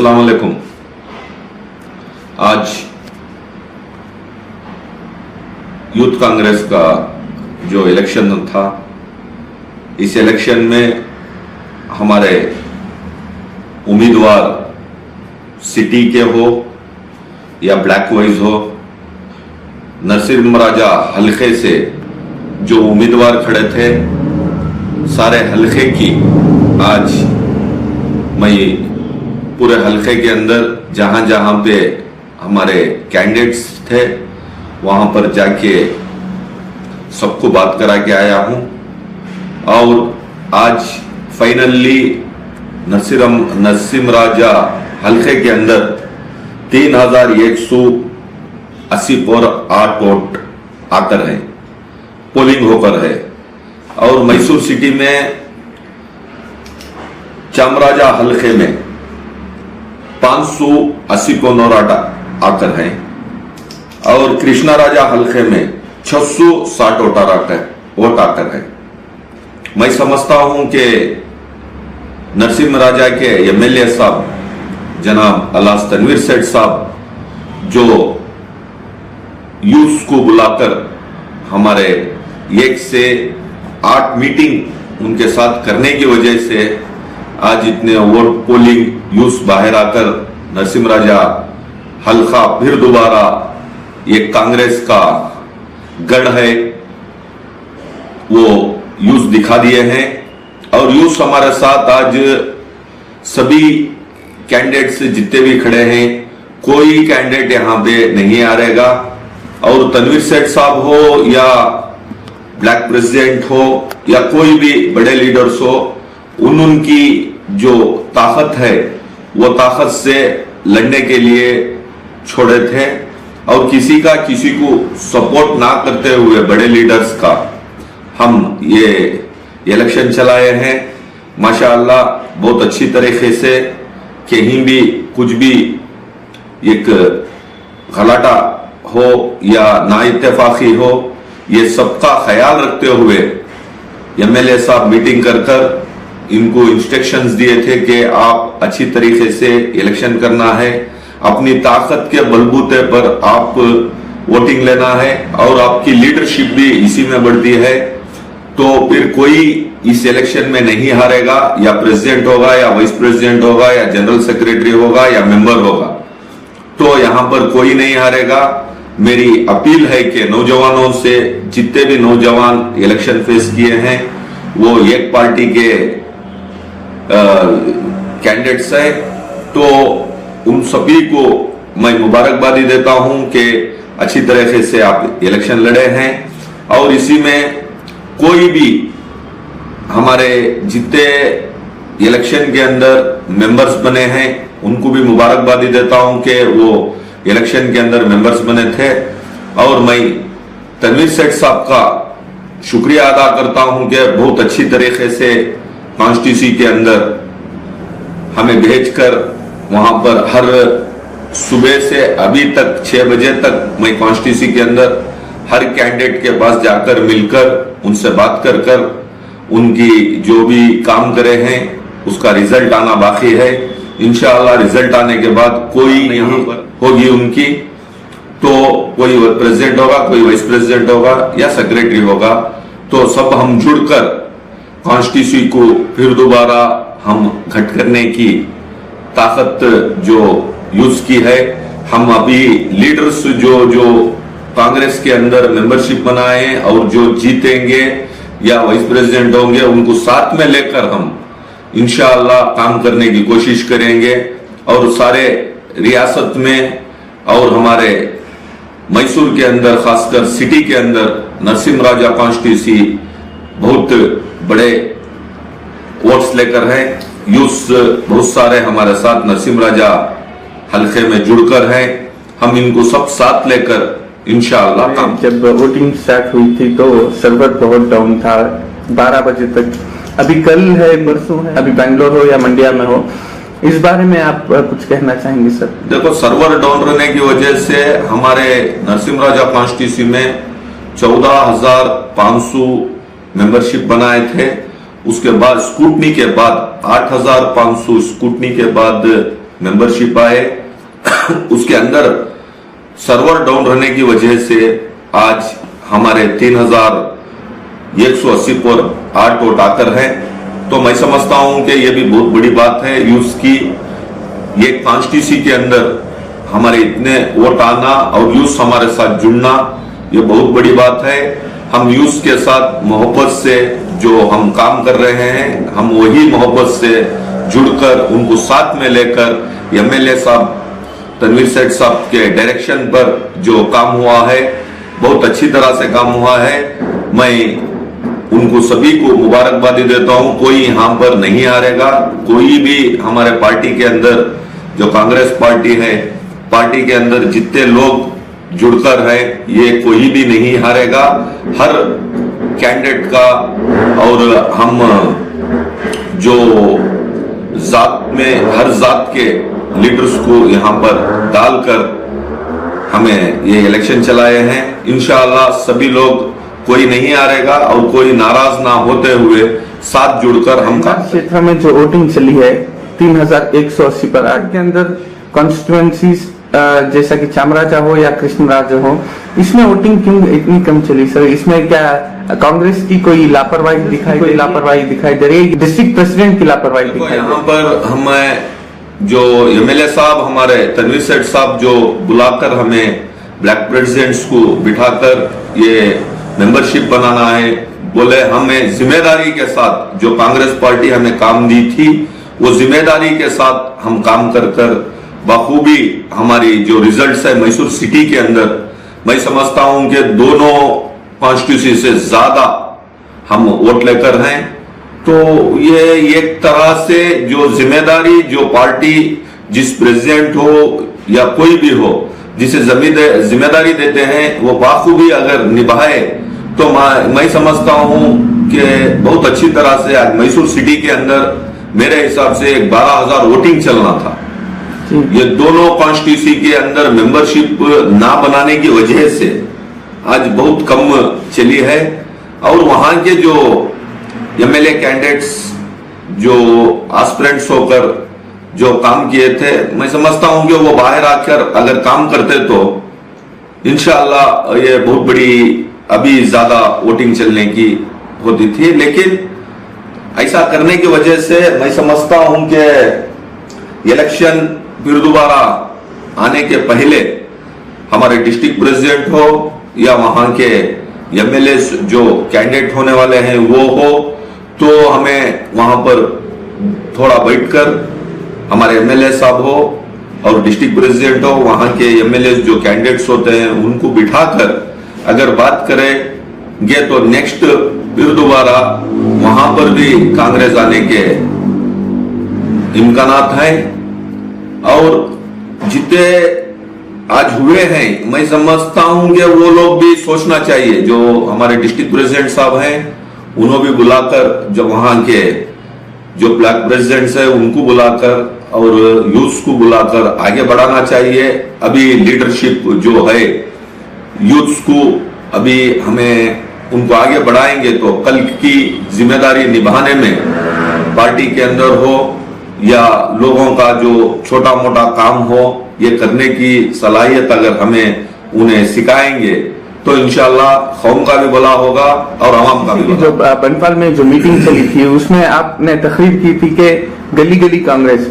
अस्सलाम वालेकुम। आज यूथ कांग्रेस का जो इलेक्शन था, इस इलेक्शन में हमारे उम्मीदवार सिटी के हो या ब्लैक वाइज हो, नरसिम राजा हल्के से जो उम्मीदवार खड़े थे, सारे हल्के की आज मैं पूरे हल्के के अंदर जहां जहां पे हमारे कैंडिडेट्स थे वहां पर जाके सबको बात करा के आया हूं। और आज फाइनली नरसिम राजा हल्के के अंदर 3180 वोट आकर है, पोलिंग होकर है। और मैसूर सिटी में चामराजा हल्के में 580 को नौराटा आकर है और कृष्णा राजा हल्के में 660 वोट आकर है। मैं समझता हूं कि नरसिम राजा के एमएलए साहब जनाब अलास तनवीर सेठ साहब जो यूथ को बुलाकर हमारे 1 से 8 मीटिंग उनके साथ करने की वजह से आज इतने वोट पोलिंग यूथ बाहर आकर नरसिम राजा हल्का फिर दोबारा ये कांग्रेस का गढ़ है वो यूथ दिखा दिए हैं। और यूथ हमारे साथ आज सभी कैंडिडेट्स जितने भी खड़े हैं, कोई कैंडिडेट यहां पे नहीं आ रहेगा। और तनवीर सेठ साहब हो या ब्लैक प्रेसिडेंट हो या कोई भी बड़े लीडर्स हो, उनकी जो ताकत है वो ताकत से लड़ने के लिए छोड़े थे। और किसी को सपोर्ट ना करते हुए बड़े लीडर्स का हम ये इलेक्शन चलाए हैं। माशाअल्लाह बहुत अच्छी तरीके से कहीं भी कुछ भी एक घलाटा हो या ना इत्तेफाकी हो, ये सबका ख्याल रखते हुए एमएलए साहब मीटिंग कर इनको इंस्ट्रक्शंस दिए थे कि आप अच्छी तरीके से इलेक्शन करना है, अपनी ताकत के बलबूते पर आप वोटिंग लेना है और आपकी लीडरशिप भी इसी में बढ़ती है। तो फिर कोई इस इलेक्शन में नहीं हारेगा, या प्रेसिडेंट होगा या वाइस प्रेसिडेंट होगा या जनरल सेक्रेटरी होगा या मेंबर होगा, तो यहां पर कोई नहीं हारेगा। मेरी अपील है कि नौजवानों से, जितने भी नौजवान इलेक्शन फेस किए हैं वो एक पार्टी के कैंडिडेट्स है, तो उन सभी को मैं मुबारकबादी देता हूं कि अच्छी तरीके से आप इलेक्शन लड़े हैं। और इसी में कोई भी हमारे जितने इलेक्शन के अंदर मेंबर्स बने हैं उनको भी मुबारकबादी देता हूं कि वो इलेक्शन के अंदर मेंबर्स बने थे। और मैं तनवीर सेठ साहब का शुक्रिया अदा करता हूं कि बहुत अच्छी तरीके से कॉन्स्टिट्यूंसी के अंदर हमें भेजकर वहां पर हर सुबह से अभी तक 6 बजे तक मैं कॉन्स्टिट्यूंसी के अंदर हर कैंडिडेट के पास जाकर मिलकर उनसे बात कर उनकी जो भी काम करे हैं उसका रिजल्ट आना बाकी है। इंशाअल्लाह रिजल्ट आने के बाद कोई यहाँ पर होगी उनकी, तो कोई प्रेसिडेंट होगा, कोई वाइस प्रेसिडेंट होगा या सेक्रेटरी होगा, तो सब हम जुड़कर कॉन्स्टिट्यूंसी को फिर दोबारा हम घट करने की ताकत जो यूज की है। हम अभी लीडर्स जो कांग्रेस के अंदर मेंबरशिप बनाए और जो जीतेंगे या वाइस प्रेसिडेंट होंगे उनको साथ में लेकर हम इंशाअल्लाह काम करने की कोशिश करेंगे। और सारे रियासत में और हमारे मैसूर के अंदर, खासकर सिटी के अंदर नरसिम राजा कॉन्स्टिट्यूंसी बहुत बड़े वोट्स लेकर है। यूथ बहुत सारे हमारे साथ नरसिम राजा हल्के में जुड़कर है, हम इनको सब साथ लेकर इंशाअल्लाह काम। जब वोटिंग स्टार्ट हुई थी तो सर्वर बहुत डाउन था 12 बजे तक। अभी कल है, परसों है, अभी बेंगलोर हो या मंडिया में हो, इस बारे में आप कुछ कहना चाहेंगे सर? देखो, सर्वर डाउन रहने की वजह से हमारे नरसिम राजा कॉन्स्टिट्यूंसी में 14,500 मेंबरशिप बनाए थे। उसके बाद स्कूटनी के बाद 8,500 स्कूटनी के बाद मेंबरशिप आए उसके अंदर सर्वर डाउन रहने की वजह से आज हमारे 3180 पर 8 वोट आकर है। तो मैं समझता हूं कि यह भी बहुत बड़ी बात है। यूथ की ये कॉन्स्टिट्यूंसी के अंदर हमारे इतने वोट आना और यूथ हमारे साथ जुड़ना ये बहुत बड़ी बात है। हम यूथ के साथ मोहब्बत से जो हम काम कर रहे हैं, हम वही मोहब्बत से जुड़कर उनको साथ में लेकर एमएलए साहब तनवीर सेठ साहब के डायरेक्शन पर जो काम हुआ है बहुत अच्छी तरह से काम हुआ है। मैं उनको सभी को मुबारकबादी देता हूं। कोई यहां पर नहीं हारेगा। कोई भी हमारे पार्टी के अंदर जो कांग्रेस पार्टी है, पार्टी के अंदर जितने लोग जुड़कर है ये कोई भी नहीं हारेगा। हर कैंडिडेट का और हम जो जात में हर जात के लीडर्स को यहां पर डालकर हमें ये इलेक्शन चलाए हैं। इंशाअल्लाह सभी लोग कोई नहीं हारेगा और कोई नाराज ना होते हुए साथ जुड़कर हम क्षेत्र में जो वोटिंग चली है 3180 पर 8 के अंदर कॉन्स्टिट्यूएंसीज जैसा कि चामराजा हो या कृष्णराजा हो, इसमें वोटिंग क्यों इतनी कम चली सर? इसमें क्या कांग्रेस की कोई लापरवाही दिखाई दे रही है? डिस्ट्रिक्ट प्रेसिडेंट की लापरवाही दिखाई? यहाँ पर हमें जो एमएलए साहब हमारे तनवीर सेठ साहब जो बुलाकर हमें ब्लैक प्रेसिडेंट्स को बिठाकर ये मेंबरशिप बनाना है, बोले हमें जिम्मेदारी के साथ जो कांग्रेस पार्टी हमें काम दी थी वो जिम्मेदारी के साथ हम काम कर बखूबी हमारी जो रिजल्ट्स है मैसूर सिटी के अंदर मैं समझता हूं कि दोनों कॉन्स्टिट्यूंसी से ज्यादा हम वोट लेकर हैं। तो ये एक तरह से जो जिम्मेदारी जो पार्टी जिस प्रेसिडेंट हो या कोई भी हो जिसे जिम्मेदारी देते हैं वो बाखूबी अगर निभाए तो मैं समझता हूं कि बहुत अच्छी तरह से आज मैसूर सिटी के अंदर मेरे हिसाब से 12,000 वोटिंग चलना था। ये दोनों कॉन्स्टिट्यूंसी के अंदर मेंबरशिप ना बनाने की वजह से आज बहुत कम चली है। और वहां के जो एमएलए कैंडिडेट्स जो एस्पिरेंट्स होकर जो काम किए थे, मैं समझता हूं कि वो बाहर आकर अगर काम करते तो इंशाअल्लाह ये बहुत बड़ी अभी ज्यादा वोटिंग चलने की होती थी। लेकिन ऐसा करने की वजह से मैं समझता हूं कि इलेक्शन फिर दोबारा आने के पहले हमारे डिस्ट्रिक्ट प्रेसिडेंट हो या वहां के एमएलए जो कैंडिडेट होने वाले हैं वो हो, तो हमें वहां पर थोड़ा बैठकर हमारे एमएलए साहब हो और डिस्ट्रिक्ट प्रेसिडेंट हो, वहां के एमएलए जो कैंडिडेट्स होते हैं उनको बिठाकर अगर बात करेंगे तो नेक्स्ट फिर दोबारा वहां पर भी कांग्रेस आने के इम्कानात हैं। और जितने आज हुए हैं मैं समझता हूं कि वो लोग भी सोचना चाहिए, जो हमारे डिस्ट्रिक्ट प्रेसिडेंट साहब हैं उन्होंने भी बुलाकर जो वहां के जो ब्लॉक प्रेसिडेंट्स है उनको बुलाकर और यूथ को बुलाकर आगे बढ़ाना चाहिए। अभी लीडरशिप जो है यूथ को अभी हमें उनको आगे बढ़ाएंगे तो कल की जिम्मेदारी निभाने में पार्टी के अंदर हो या लोगों का जो छोटा मोटा काम हो ये करने की सलाहियत अगर हमें उन्हें सिखाएंगे तो इंशाल्लाह कौम का भी भला होगा और आवाम का भी भला। जो बनपाल में जो मीटिंग चली थी उसमें आपने तकरीर की थी कि गली गली कांग्रेस।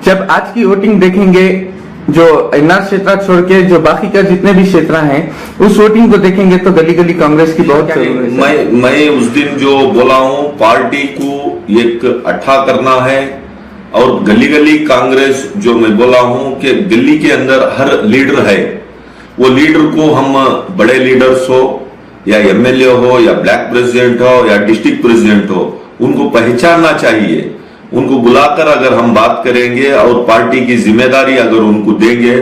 जब आज की वोटिंग देखेंगे जो एनआर क्षेत्र छोड़ के जो बाकी का जितने भी क्षेत्र हैं उस वोटिंग को देखेंगे तो गली गली कांग्रेस की बहुत जरूरत है। मैं उस दिन जो बोला हूं पार्टी को एक अट्ठा करना है और गली गली कांग्रेस जो मैं बोला हूं कि दिल्ली के अंदर हर लीडर है, वो लीडर को हम बड़े लीडर्स हो या एमएलए हो या ब्लैक प्रेसिडेंट हो या डिस्ट्रिक्ट प्रेसिडेंट हो उनको पहचानना चाहिए। उनको बुलाकर अगर हम बात करेंगे और पार्टी की जिम्मेदारी अगर उनको देंगे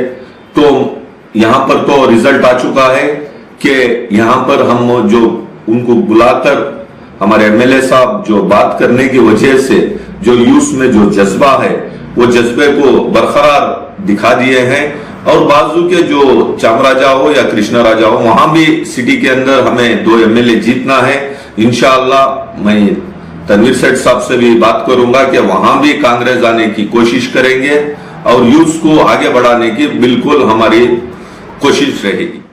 तो यहां पर तो रिजल्ट आ चुका है कि यहां पर हम जो उनको बुलाकर हमारे एमएलए साहब जो बात करने की वजह से जो यूथ में जो जज्बा है वो जज्बे को बरकरार दिखा दिए हैं। और बाजू के जो चामराजा हो या कृष्णा राजा हो वहां भी सिटी के अंदर हमें 2 एमएलए जीतना है। इंशाअल्लाह मैं तनवीर सेठ साहब से भी बात करूंगा कि वहां भी कांग्रेस आने की कोशिश करेंगे और यूथ को आगे बढ़ाने की बिल्कुल हमारी कोशिश रहेगी।